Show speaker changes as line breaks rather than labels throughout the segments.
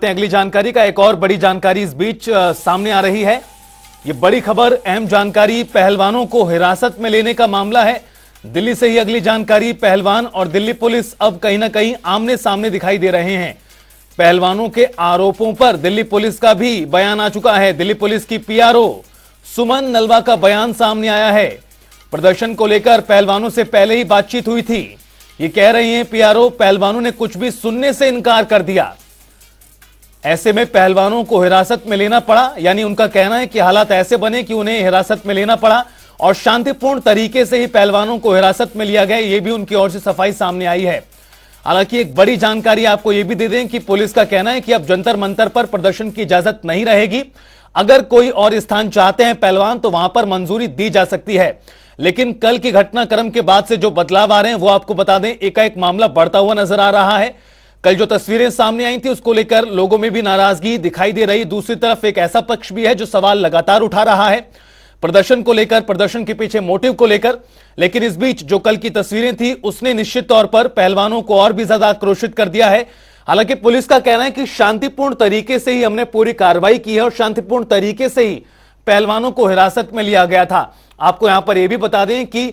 अगली जानकारी का एक और बड़ी जानकारी इस बीच सामने आ रही है। ये बड़ी खबर, अहम जानकारी, पहलवानों को हिरासत में लेने का मामला है। दिल्ली से ही अगली जानकारी। पहलवान और दिल्ली पुलिस अब कहीं ना कहीं आमने सामने दिखाई दे रहे हैं। पहलवानों के आरोपों पर दिल्ली पुलिस का भी बयान आ चुका है। दिल्ली पुलिस की पीआरओ सुमन नलवा का बयान सामने आया है। प्रदर्शन को लेकर पहलवानों से पहले ही बातचीत हुई थी। ये कह रही हैं पीआरओ, पहलवानों ने कुछ भी सुनने से इनकार कर दिया। ऐसे में पहलवानों को हिरासत में लेना पड़ा, यानी उनका कहना है कि हालात ऐसे बने कि उन्हें हिरासत में लेना पड़ा और शांतिपूर्ण तरीके से ही पहलवानों को हिरासत में लिया गया। ये भी उनकी ओर से सफाई सामने आई है। हालांकि एक बड़ी जानकारी आपको यह भी दे दें कि पुलिस का कहना है कि अब जंतर मंतर पर प्रदर्शन की इजाजत नहीं रहेगी। अगर कोई और स्थान चाहते हैं पहलवान तो वहां पर मंजूरी दी जा सकती है। लेकिन कल की घटनाक्रम के बाद से जो बदलाव आ रहे हैं वो आपको बता दें, एकाएक मामला बढ़ता हुआ नजर आ रहा है। कल जो तस्वीरें सामने आई थी उसको लेकर लोगों में भी नाराजगी दिखाई दे रही। दूसरी तरफ एक ऐसा पक्ष भी है जो सवाल लगातार उठा रहा है प्रदर्शन को लेकर, प्रदर्शन के पीछे मोटिव को लेकर। लेकिन इस बीच जो कल की तस्वीरें थी उसने निश्चित तौर पर पहलवानों को और भी ज्यादा आक्रोशित कर दिया है। हालांकि पुलिस का कहना है कि शांतिपूर्ण तरीके से ही हमने पूरी कार्रवाई की है और शांतिपूर्ण तरीके से ही पहलवानों को हिरासत में लिया गया था। आपको यहां पर यह भी बता दें कि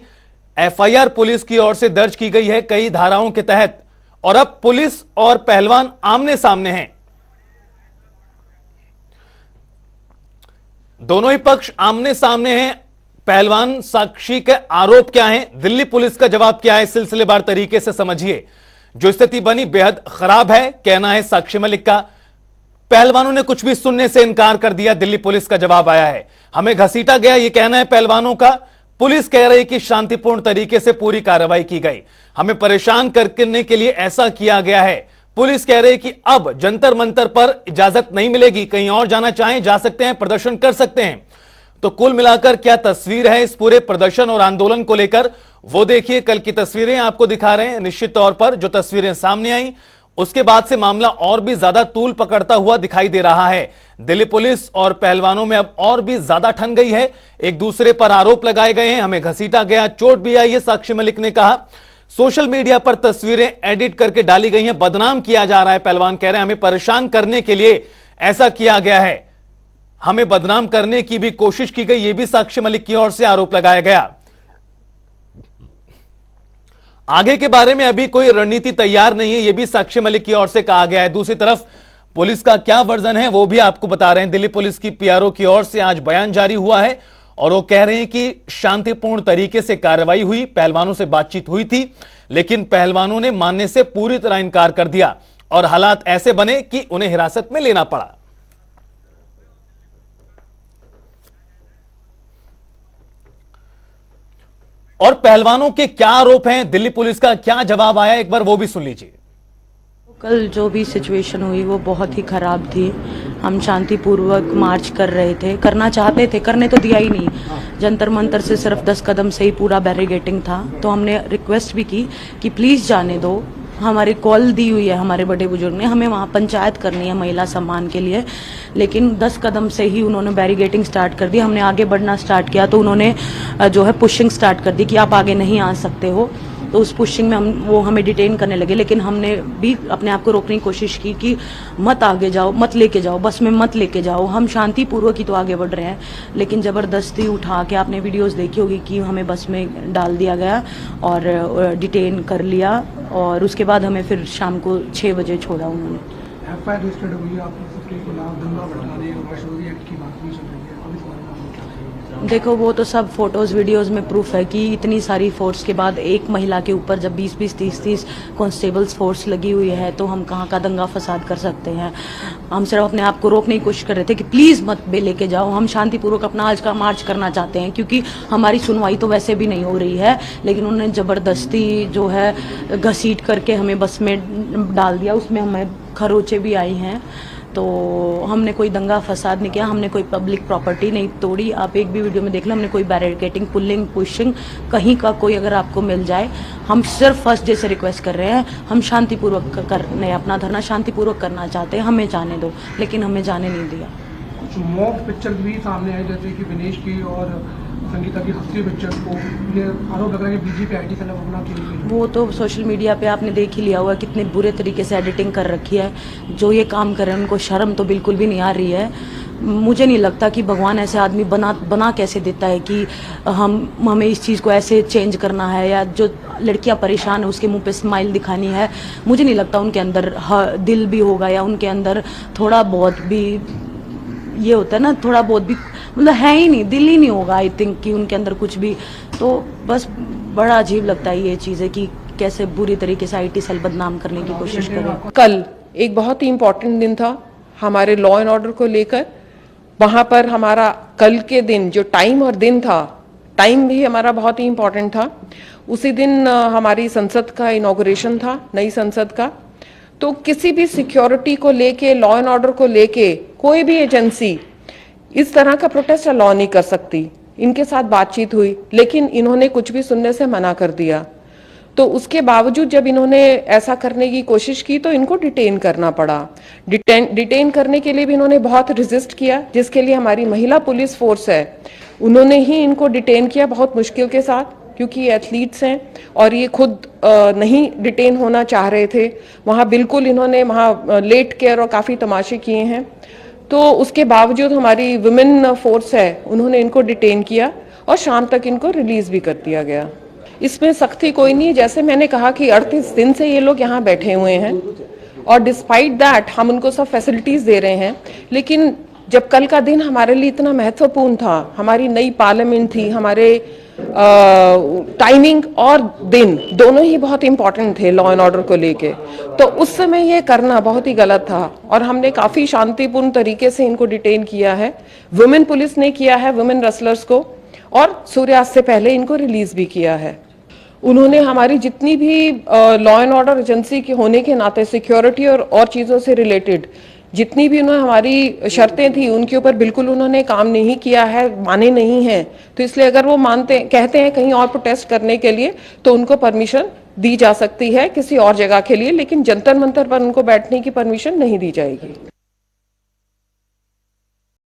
एफआईआर पुलिस की ओर से दर्ज की गई है कई धाराओं के तहत, और अब पुलिस और पहलवान आमने सामने हैं। दोनों ही पक्ष आमने सामने हैं। पहलवान साक्षी के आरोप क्या हैं, दिल्ली पुलिस का जवाब क्या है, सिलसिलेवार तरीके से समझिए। जो स्थिति बनी बेहद खराब है, कहना है साक्षी मलिक का। पहलवानों ने कुछ भी सुनने से इनकार कर दिया, दिल्ली पुलिस का जवाब आया है। हमें घसीटा गया, यह कहना है पहलवानों का। पुलिस कह रही कि शांतिपूर्ण तरीके से पूरी कार्रवाई की गई, हमें परेशान करने के लिए ऐसा किया गया है। पुलिस कह रही कि अब जंतर मंतर पर इजाजत नहीं मिलेगी, कहीं और जाना चाहें जा सकते हैं, प्रदर्शन कर सकते हैं। तो कुल मिलाकर क्या तस्वीर है इस पूरे प्रदर्शन और आंदोलन को लेकर, वो देखिए। कल की तस्वीरें आपको दिखा रहे हैं। निश्चित तौर पर जो तस्वीरें सामने आई उसके बाद से मामला और भी ज्यादा तूल पकड़ता हुआ दिखाई दे रहा है। दिल्ली पुलिस और पहलवानों में अब और भी ज्यादा ठन गई है। एक दूसरे पर आरोप लगाए गए हैं, हमें घसीटा गया, चोट भी आई है, साक्षी मलिक ने कहा। सोशल मीडिया पर तस्वीरें एडिट करके डाली गई हैं, बदनाम किया जा रहा है। पहलवान कह रहे हैं हमें परेशान करने के लिए ऐसा किया गया है, हमें बदनाम करने की भी कोशिश की गई, यह भी साक्षी मलिक की ओर से आरोप लगाया गया। आगे के बारे में अभी कोई रणनीति तैयार नहीं है, यह भी साक्षी मलिक की ओर से कहा गया है। दूसरी तरफ पुलिस का क्या वर्जन है वो भी आपको बता रहे हैं। दिल्ली पुलिस की पीआरओ की ओर से आज बयान जारी हुआ है और वो कह रहे हैं कि शांतिपूर्ण तरीके से कार्रवाई हुई, पहलवानों से बातचीत हुई थी, लेकिन पहलवानों ने मानने से पूरी तरह इनकार कर दिया और हालात ऐसे बने कि उन्हें हिरासत में लेना पड़ा। और पहलवानों के क्या आरोप हैं, दिल्ली पुलिस का क्या जवाब आया, एक बार वो भी सुन लीजिए।
कल जो भी सिचुएशन हुई वो बहुत ही खराब थी। हम शांतिपूर्वक मार्च कर रहे थे, करना चाहते थे, करने तो दिया ही नहीं। जंतर मंतर से सिर्फ 10 कदम से ही पूरा बैरिगेटिंग था। तो हमने रिक्वेस्ट भी की कि प्लीज़ जाने दो। हमारी कॉल दी हुई है हमारे बड़े बुजुर्ग ने, हमें वहाँ पंचायत करनी है महिला सम्मान के लिए, लेकिन 10 कदम से ही उन्होंने बैरिगेटिंग स्टार्ट कर दी। हमने आगे बढ़ना स्टार्ट किया तो उन्होंने जो है पुशिंग स्टार्ट कर दी कि आप आगे नहीं आ सकते हो। तो उस पुशिंग में वो हमें डिटेन करने लगे, लेकिन हमने भी अपने आप को रोकने की कोशिश की कि मत आगे जाओ, मत लेके जाओ, बस में मत लेके जाओ। हम शांतिपूर्वक ही तो आगे बढ़ रहे हैं, लेकिन ज़बरदस्ती उठा के, आपने वीडियोस देखी होगी कि हमें बस में डाल दिया गया और डिटेन कर लिया और उसके बाद हमें फिर शाम को 6 बजे छोड़ा उन्होंने। देखो वो तो सब फोटोज़ वीडियोज़ में प्रूफ है कि इतनी सारी फोर्स के बाद एक महिला के ऊपर जब 20-20, 30-30 कांस्टेबल्स फोर्स लगी हुई है तो हम कहाँ का दंगा फसाद कर सकते हैं। हम सिर्फ अपने आप को रोकने की कोशिश कर रहे थे कि प्लीज़ मत लेके जाओ। हम शांतिपूर्वक अपना आज का मार्च करना चाहते हैं क्योंकि हमारी सुनवाई तो वैसे भी नहीं हो रही है, लेकिन उन्होंने ज़बरदस्ती जो है घसीट करके हमें बस में डाल दिया। उसमें हमें खरोचे भी आई हैं। तो हमने कोई दंगा फसाद नहीं किया, हमने कोई पब्लिक प्रॉपर्टी नहीं तोड़ी। आप एक भी वीडियो में देख लो, हमने कोई बैरिकेटिंग, पुलिंग, पुशिंग कहीं का कोई अगर आपको मिल जाए। हम सिर्फ फर्स्ट डे से रिक्वेस्ट कर रहे हैं, हम शांतिपूर्वक करने अपना धरना शांतिपूर्वक करना चाहते हैं, हमें जाने दो, लेकिन हमें जाने नहीं दिया।
कुछ मॉक पिक्चर भी सामने आए जैसे कि विनेश की और संगीता की हफ्ते बच्चन को ये आरोप लग रहा है कि बीजेपी आईटी सेल अपना के लिए
वो तो सोशल मीडिया पे आपने देख ही लिया हुआ कितने बुरे तरीके से एडिटिंग कर रखी है। जो ये काम कर रहे हैं उनको शर्म तो बिल्कुल भी नहीं आ रही है। मुझे नहीं लगता कि भगवान ऐसे आदमी बना कैसे देता है कि हमें इस चीज़ को ऐसे चेंज करना है, या जो लड़कियां परेशान है उसके मुंह पे स्माइल दिखानी है। मुझे नहीं लगता उनके अंदर दिल भी होगा, या उनके अंदर थोड़ा बहुत भी ये होता है ना, थोड़ा बहुत भी मतलब है ही नहीं, दिल ही नहीं होगा आई थिंक कि उनके अंदर कुछ भी। तो बस बड़ा अजीब लगता है ये चीज़ है कि कैसे बुरी तरीके से आईटी सेल बदनाम करने की कोशिश करे।
कल एक बहुत ही इम्पोर्टेंट दिन था हमारे लॉ एंड ऑर्डर को लेकर। वहां पर हमारा कल के दिन जो टाइम और दिन था, टाइम भी हमारा बहुत ही इम्पोर्टेंट था। उसी दिन हमारी संसद का इनॉग्रेशन था, नई संसद का। तो किसी भी सिक्योरिटी को लेके, लॉ एंड ऑर्डर को लेके कोई भी एजेंसी इस तरह का प्रोटेस्ट अलाउ नहीं कर सकती। इनके साथ बातचीत हुई, लेकिन इन्होंने कुछ भी सुनने से मना कर दिया। तो उसके बावजूद जब इन्होंने ऐसा करने की कोशिश की तो इनको डिटेन करना पड़ा। डिटेन करने के लिए भी इन्होंने बहुत रेजिस्ट किया, जिसके लिए हमारी महिला पुलिस फोर्स है, उन्होंने ही इनको डिटेन किया बहुत मुश्किल के साथ, क्योंकि ये एथलीट्स हैं और ये खुद नहीं डिटेन होना चाह रहे थे। वहाँ बिल्कुल इन्होंने वहाँ लेट केयर और काफ़ी तमाशे किए हैं। तो उसके बावजूद हमारी वुमेन फोर्स है, उन्होंने इनको डिटेन किया और शाम तक इनको रिलीज भी कर दिया गया। इसमें सख्ती कोई नहीं है। जैसे मैंने कहा कि 38 दिन से ये लोग यहाँ बैठे हुए हैं और डिस्पाइट दैट हम उनको सब फैसिलिटीज दे रहे हैं। लेकिन जब कल का दिन हमारे लिए इतना महत्वपूर्ण था, हमारी नई पार्लियामेंट थी, हमारे टाइमिंग और दिन दोनों ही बहुत इंपॉर्टेंट थे लॉ एंड ऑर्डर को लेके, तो उस समय ये करना बहुत ही गलत था। और हमने काफी शांतिपूर्ण तरीके से इनको डिटेन किया है। वुमेन पुलिस ने किया है, वुमेन रेसलर्स को, और सूर्यास्त से पहले इनको रिलीज भी किया है। उन्होंने हमारी जितनी भी लॉ एंड ऑर्डर एजेंसी के होने के नाते सिक्योरिटी और चीजों से रिलेटेड जितनी भी उन्होंने हमारी शर्तें थी उनके ऊपर बिल्कुल उन्होंने काम नहीं किया है, माने नहीं हैं। तो इसलिए अगर वो कहते हैं कहीं और प्रोटेस्ट करने के लिए तो उनको परमिशन दी जा सकती है किसी और जगह के लिए, लेकिन जंतर मंतर पर उनको बैठने की परमिशन नहीं दी जाएगी।